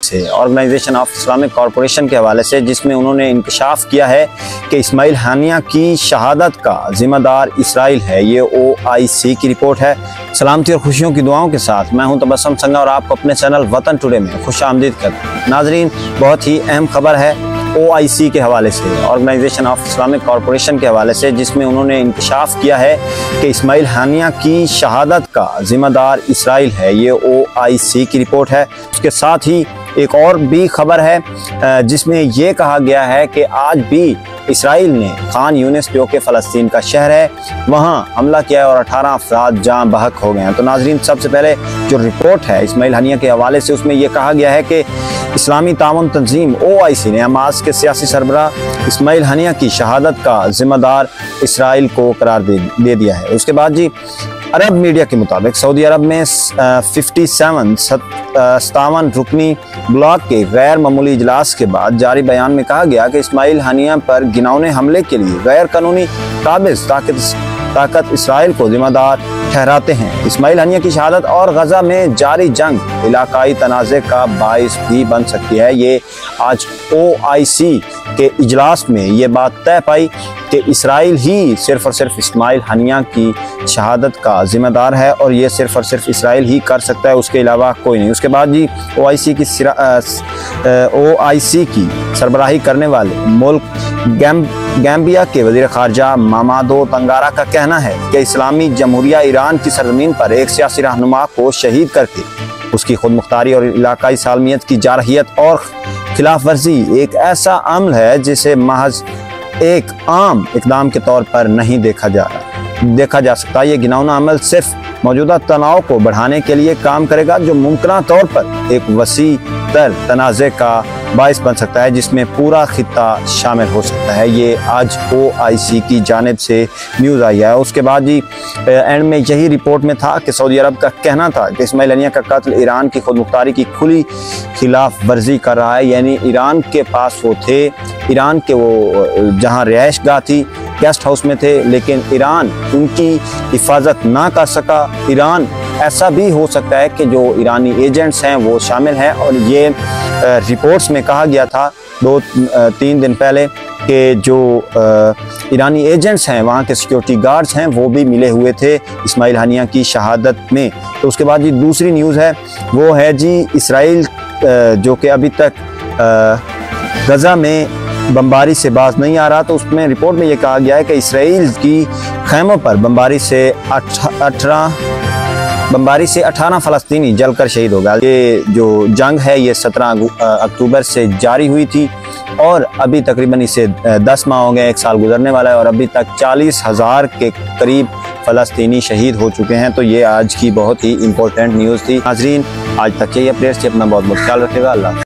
से organisation of Islamic corporation के हवाले से, जिसमें उन्होंने इंकशाफ किया है कि इस्माइल हानिया की शहादत का जिम्मेदार इसराइल है। ये OIC की रिपोर्ट है। सलामती और खुशियों की दुआओं के साथ मैं हूं तबस्सुम संगा और आपको अपने चैनल वतन टुडे में खुश आमदीद करता हूं। नाजरीन, बहुत ही अहम खबर है OIC के हवाले से, ऑर्गेनाइजेशन ऑफ इस्लामिक कॉरपोरेशन के हवाले से, जिसमें उन्होंने इंकशाफ किया है कि इस्माइल हानिया की शहादत का जिम्मेदार इसराइल है। ये OIC की रिपोर्ट है। उसके साथ ही एक और भी खबर है जिसमें यह कहा गया है कि आज भी इसराइल ने खान यूनिस, जो कि फ़लस्तीन का शहर है, वहां हमला किया है और 18 अफराद जाँ बहक हो गए हैं। तो नाजरीन, सबसे पहले जो रिपोर्ट है इस्माइल हानिया के हवाले से, उसमें यह कहा गया है कि इस्लामी ताउन तंजीम OIC ने हमास के सियासी सरबरा इस्माइल हानिया की शहादत का जिम्मेदार इसराइल को करार दे दिया है। उसके बाद जी, अरब मीडिया के मुताबिक सऊदी अरब में 57 रुकनी ब्लॉक के गैर मामूली इजलास के बाद जारी बयान में कहा गया कि इस्माइल हानिया पर घिनौने हमले के लिए गैर कानूनी काबिज ताकत इसराइल को जिम्मेदार ठहराते हैं। इस्माइल हानिया की शहादत और गजा में जारी जंग इलाकाई तनाज़े का बाइस भी बन सकती है। ये आज OIC के इजलास में ये बात तय पाई कि इसराइल ही सिर्फ और सिर्फ इस्माइल हानिया की शहादत का जिम्मेदार है और ये सिर्फ और सिर्फ इसराइल ही कर सकता है, उसके अलावा कोई नहीं। उसके बाद जी, OIC की सरबराही करने वाले मुल्क गैम्बिया के वज़ीर ख़ारजा मामादो तंगारा का कहना है कि इस्लामी जमहूरिया ईरान की सरजमीन पर एक सियासी रहनुमा को शहीद करके उसकी खुद मुख्तारी और इलाकाई सालमियत की जारहियत और खिलाफ वर्जी एक ऐसा अमल है जिसे महज एक आम इकदाम के तौर पर नहीं देखा जा सकता। ये घिनौना अमल सिर्फ मौजूदा तनाव को बढ़ाने के लिए काम करेगा, जो मुमकिन तौर पर एक वसी तर तनाज़े का बाइस बन सकता है, जिसमें पूरा खित्ता शामिल हो सकता है। ये आज OIC की जानिब से न्यूज़ आई है। उसके बाद जी, एंड में यही रिपोर्ट में था कि सऊदी अरब का कहना था कि इस्माइल हानिया का कत्ल ईरान की खुद मुख्तारी की खुली खिलाफ वर्जी कर रहा है। यानी ईरान के पास वो थे, ईरान के वो जहाँ रिहाइश गाह थी, गेस्ट हाउस में थे, लेकिन ईरान उनकी हिफाजत ना कर सका। ईरान, ऐसा भी हो सकता है कि जो ईरानी एजेंट्स हैं वो शामिल हैं, और ये रिपोर्ट्स में कहा गया था 2-3 दिन पहले कि जो ईरानी एजेंट्स हैं, वहाँ के सिक्योरिटी गार्ड्स हैं, वो भी मिले हुए थे इस्माइल हानिया की शहादत में। तो उसके बाद जी, दूसरी न्यूज़ है वो है जी, इसराइल जो कि अभी तक गजा में बमबारी से बाज नहीं आ रहा, तो उसमें रिपोर्ट में ये कहा गया है कि इसराइल की खैमों पर बमबारी से 18 फ़लस्तीनी जलकर शहीद हो गए। ये जो जंग है ये 17 अक्टूबर से जारी हुई थी और अभी तकरीबन इसे 10 माह हो गए, 1 साल गुजरने वाला है, और अभी तक 40,000 के करीब फ़लस्तीनी शहीद हो चुके हैं। तो ये आज की बहुत ही इम्पोर्टेंट न्यूज़ थी। नाज़रीन, आज तक यही अपडेट्स थी। अपना बहुत बहुत ख्याल रखिएगा। अल्लाह।